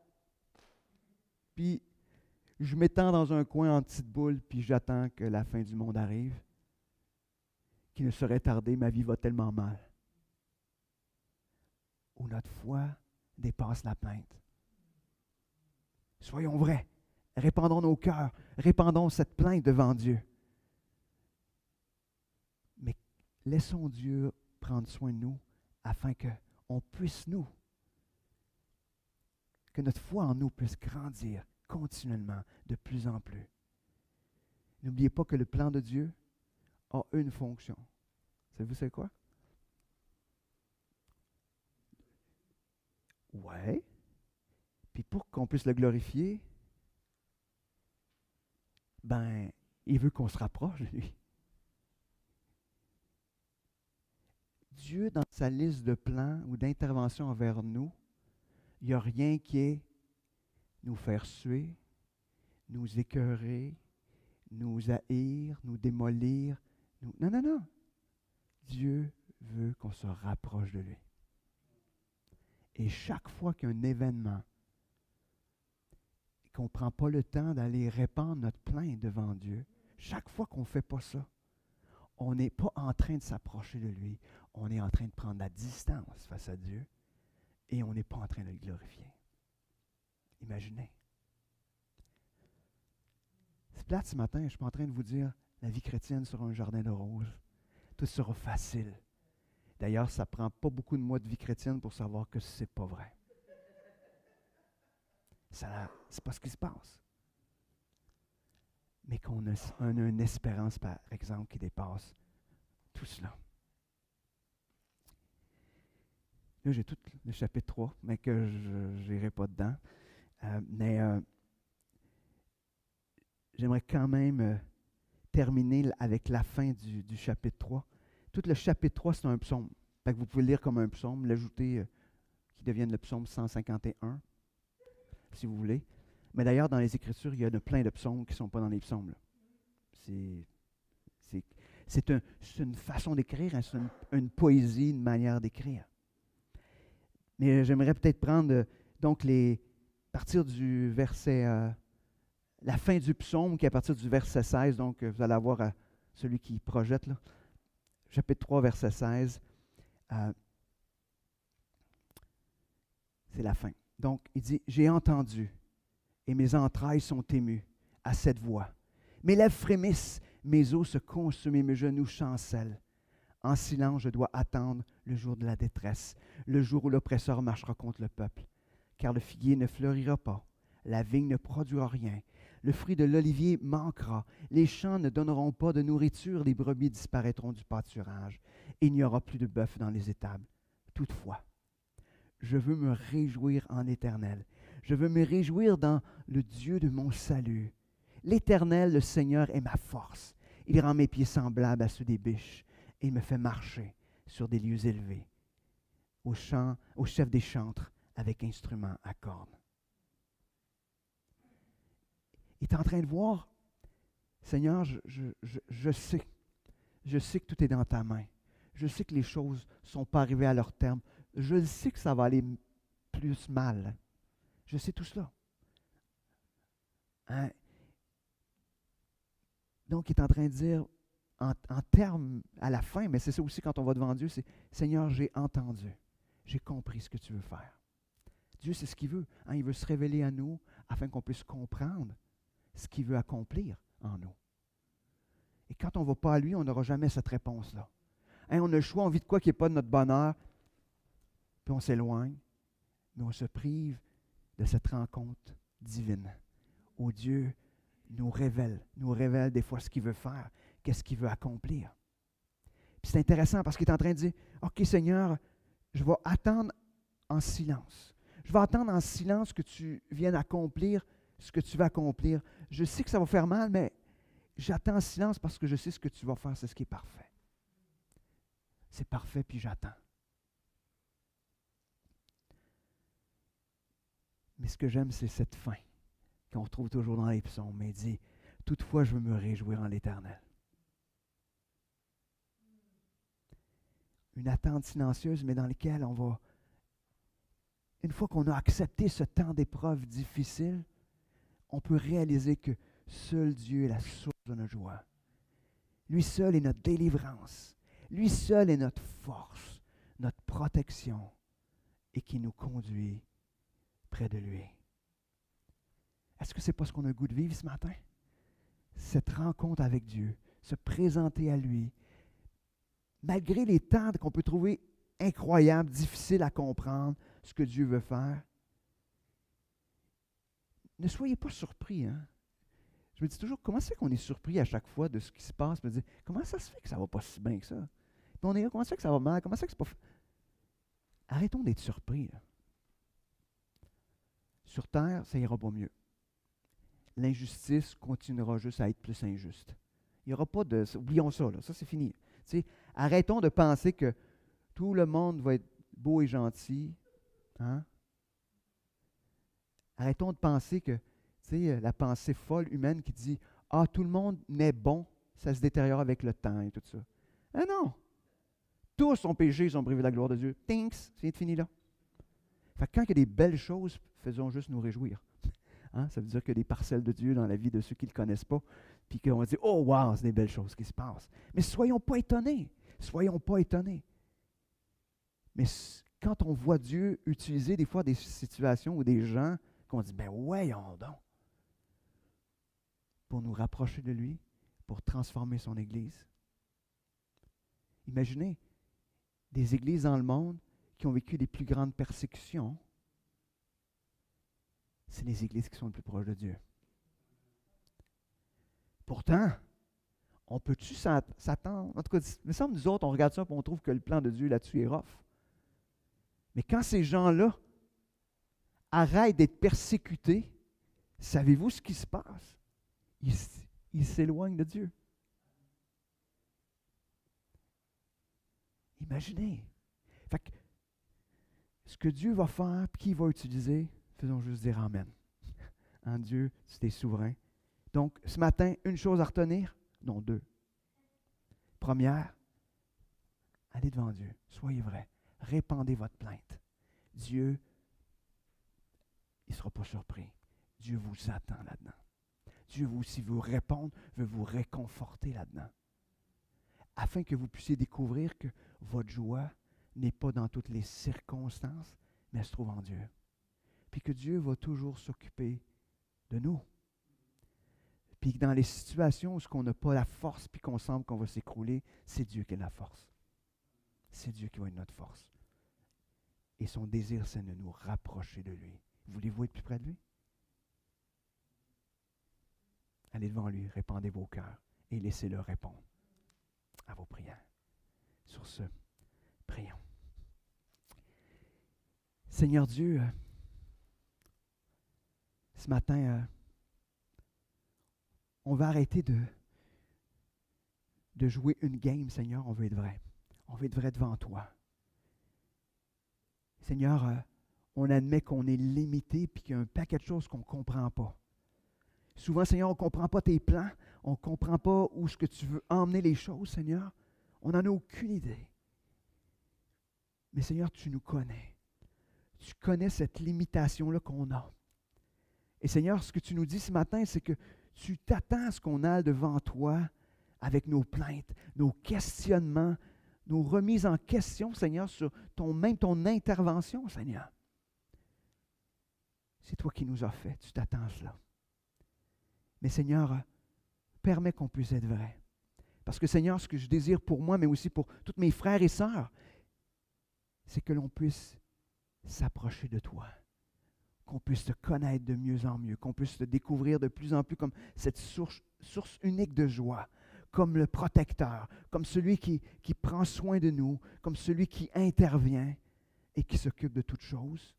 Puis, je m'étends dans un coin en petite boule, puis j'attends que la fin du monde arrive. Qui ne serait tardé, ma vie va tellement mal. Où notre foi dépasse la plainte. Soyons vrais. Répandons nos cœurs. Répandons cette plainte devant Dieu. Mais laissons Dieu prendre soin de nous afin qu'on puisse que notre foi en nous puisse grandir continuellement, de plus en plus. N'oubliez pas que le plan de Dieu a une fonction. Savez-vous c'est quoi? Ouais. Puis pour qu'on puisse le glorifier, il veut qu'on se rapproche de lui. Dieu, dans sa liste de plans ou d'interventions envers nous, il n'y a rien qui est nous faire suer, nous écœurer, nous haïr, nous démolir. Non, non, non. Dieu veut qu'on se rapproche de lui. Et chaque fois qu'il y a un événement, qu'on ne prend pas le temps d'aller répandre notre plainte devant Dieu, chaque fois qu'on ne fait pas ça, on n'est pas en train de s'approcher de lui, on est en train de prendre la distance face à Dieu et on n'est pas en train de le glorifier. Imaginez. C'est plate ce matin, je ne suis pas en train de vous dire la vie chrétienne sera un jardin de roses. Tout sera facile. D'ailleurs, ça ne prend pas beaucoup de mois de vie chrétienne pour savoir que ce n'est pas vrai. Ce n'est pas ce qui se passe. Mais qu'on a une espérance, par exemple, qui dépasse tout cela. Là, j'ai tout le chapitre 3, mais que je n'irai pas dedans. J'aimerais quand même terminer avec la fin du chapitre 3. Tout le chapitre 3, c'est un psaume. Fait que vous pouvez le lire comme un psaume, l'ajouter qui devienne le psaume 151, si vous voulez. Mais d'ailleurs, dans les Écritures, il y en a plein de psaumes qui ne sont pas dans les psaumes. Là. C'est une façon d'écrire, hein, c'est une poésie, une manière d'écrire. Mais j'aimerais peut-être prendre partir du verset, la fin du psaume, qui est à partir du verset 16, donc vous allez avoir celui qui projette, là, chapitre 3, verset 16. C'est la fin. Donc, il dit, « J'ai entendu, et mes entrailles sont émues à cette voix. Mes lèvres frémissent, mes os se consument et mes genoux chancellent. En silence, je dois attendre le jour de la détresse, le jour où l'oppresseur marchera contre le peuple. Car le figuier ne fleurira pas, la vigne ne produira rien, le fruit de l'olivier manquera, les champs ne donneront pas de nourriture, les brebis disparaîtront du pâturage, et il n'y aura plus de bœuf dans les étables. Toutefois, je veux me réjouir en l'Éternel. Je veux me réjouir dans le Dieu de mon salut. L'Éternel, le Seigneur, est ma force. Il rend mes pieds semblables à ceux des biches. Et il me fait marcher sur des lieux élevés, au chef des chantres, avec instruments à cordes. Il est en train de voir, Seigneur, je sais que tout est dans ta main. Je sais que les choses ne sont pas arrivées à leur terme. Je sais que ça va aller plus mal. Je sais tout cela. Hein? Donc, il est en train de dire, en termes à la fin, mais c'est ça aussi quand on va devant Dieu, c'est « Seigneur, j'ai entendu, j'ai compris ce que tu veux faire. » Dieu, c'est ce qu'il veut. Hein? Il veut se révéler à nous afin qu'on puisse comprendre ce qu'il veut accomplir en nous. Et quand on ne va pas à lui, on n'aura jamais cette réponse-là. Hein? On a le choix, on vit de quoi qui n'est pas de notre bonheur, puis on s'éloigne, mais on se prive de cette rencontre divine où Dieu nous révèle des fois ce qu'il veut faire, qu'est-ce qu'il veut accomplir. Puis c'est intéressant parce qu'il est en train de dire, « OK Seigneur, je vais attendre en silence. Je vais attendre en silence que tu viennes accomplir ce que tu vas accomplir. Je sais que ça va faire mal, mais j'attends en silence parce que je sais ce que tu vas faire, c'est ce qui est parfait. C'est parfait, puis j'attends. Mais ce que j'aime, c'est cette fin qu'on retrouve toujours dans les psaumes. Il dit, « Toutefois, je veux me réjouir en l'Éternel. » Une attente silencieuse, mais dans laquelle on va, une fois qu'on a accepté ce temps d'épreuve difficile, on peut réaliser que seul Dieu est la source de notre joie. Lui seul est notre délivrance. Lui seul est notre force, notre protection et qui nous conduit près de lui. Est-ce que ce n'est pas ce qu'on a le goût de vivre ce matin? Cette rencontre avec Dieu, se présenter à lui, malgré les temps qu'on peut trouver incroyables, difficiles à comprendre, ce que Dieu veut faire. Ne soyez pas surpris. Hein? Je me dis toujours, comment c'est qu'on est surpris à chaque fois de ce qui se passe? Je me dis, comment ça se fait que ça ne va pas si bien que ça? Puis on est là, comment ça fait que ça va mal? Comment ça fait que c'est pas... Arrêtons d'être surpris. Là. Sur terre, ça ira pas mieux. L'injustice continuera juste à être plus injuste. Il n'y aura pas de... Oublions ça, là. Ça c'est fini. Tu sais, arrêtons de penser que tout le monde va être beau et gentil. Hein? Arrêtons de penser que, tu sais, la pensée folle humaine qui dit « Ah, tout le monde n'est bon, ça se détériore avec le temps et tout ça. » Ah non! Tous ont péché, ils ont privé de la gloire de Dieu. Tinks, c'est fini là. Fait que quand il y a des belles choses, faisons juste nous réjouir. Hein? Ça veut dire qu'il y a des parcelles de Dieu dans la vie de ceux qui ne le connaissent pas, puis qu'on va dire « Oh, wow, c'est des belles choses qui se passent. » Mais soyons pas étonnés. Soyons pas étonnés. Mais quand on voit Dieu utiliser des fois des situations ou des gens qu'on dit, ben voyons donc, pour nous rapprocher de lui, pour transformer son Église. Imaginez des églises dans le monde qui ont vécu les plus grandes persécutions. C'est les églises qui sont les plus proches de Dieu. Pourtant, on peut-tu s'attendre? En tout cas, il me semble nous autres, on regarde ça et on trouve que le plan de Dieu là-dessus est rough. Mais quand ces gens-là arrêtent d'être persécutés, savez-vous ce qui se passe? Ils s'éloignent de Dieu. Imaginez. Fait que, ce que Dieu va faire, puis qu'il va utiliser, faisons juste dire Amen. En Dieu, tu es souverain. Donc, ce matin, une chose à retenir? Non, deux. Première, allez devant Dieu. Soyez vrai. Répandez votre plainte. Dieu, il ne sera pas surpris. Dieu vous attend là-dedans. Dieu veut aussi vous répondre, veut vous réconforter là-dedans. Afin que vous puissiez découvrir que votre joie n'est pas dans toutes les circonstances, mais elle se trouve en Dieu. Puis que Dieu va toujours s'occuper de nous. Puis que dans les situations où on n'a pas la force, puis qu'on semble qu'on va s'écrouler, c'est Dieu qui est la force. C'est Dieu qui va être notre force. Et son désir, c'est de nous rapprocher de lui. Voulez-vous être plus près de lui? Allez devant lui, répandez vos cœurs et laissez-le répondre à vos prières. Sur ce, prions. Seigneur Dieu, ce matin, on va arrêter de jouer une game, Seigneur. On veut être vrai. On veut être vrai devant toi. Seigneur, on admet qu'on est limité et qu'il y a un paquet de choses qu'on ne comprend pas. Souvent, Seigneur, on ne comprend pas tes plans. On ne comprend pas où est-ce que tu veux emmener les choses, Seigneur. On n'en a aucune idée. Mais Seigneur, tu nous connais. Tu connais cette limitation-là qu'on a. Et Seigneur, ce que tu nous dis ce matin, c'est que tu t'attends à ce qu'on aille devant toi avec nos plaintes, nos questionnements, nos remises en question, Seigneur, sur ton intervention, Seigneur. C'est toi qui nous as fait. Tu t'attends à cela. Mais Seigneur, permets qu'on puisse être vrai. Parce que Seigneur, ce que je désire pour moi, mais aussi pour tous mes frères et sœurs, c'est que l'on puisse s'approcher de toi, qu'on puisse te connaître de mieux en mieux, qu'on puisse te découvrir de plus en plus comme cette source unique de joie, comme le protecteur, comme celui qui prend soin de nous, comme celui qui intervient et qui s'occupe de toutes choses,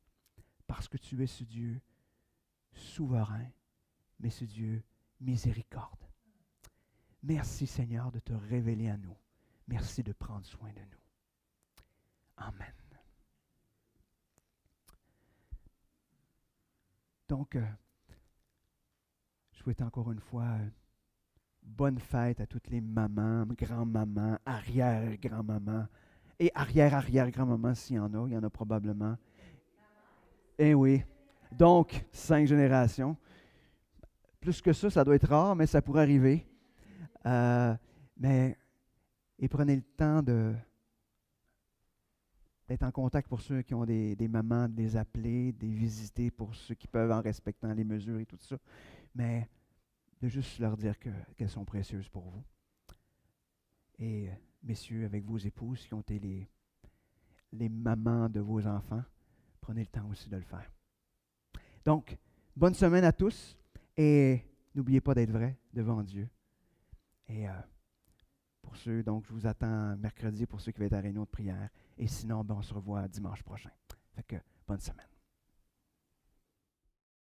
parce que tu es ce Dieu souverain, mais ce Dieu miséricorde. Merci Seigneur de te révéler à nous. Merci de prendre soin de nous. Amen. Donc, je souhaite encore une fois bonne fête à toutes les mamans, grand-mamans, arrière-grand-mamans et arrière-arrière-grand-mamans s'il y en a. Il y en a probablement. Eh oui. Donc, 5 générations. Plus que ça doit être rare, mais ça pourrait arriver. Et prenez le temps d'être en contact pour ceux qui ont des mamans, de les appeler, de les visiter pour ceux qui peuvent en respectant les mesures et tout ça. Mais de juste leur dire qu'elles sont précieuses pour vous. Et messieurs, avec vos épouses qui ont été les mamans de vos enfants, prenez le temps aussi de le faire. Donc, bonne semaine à tous et n'oubliez pas d'être vrai devant Dieu. Et pour ceux, donc, je vous attends mercredi pour ceux qui vont être à la réunion de prière. Et sinon, on se revoit dimanche prochain. Fait que, bonne semaine.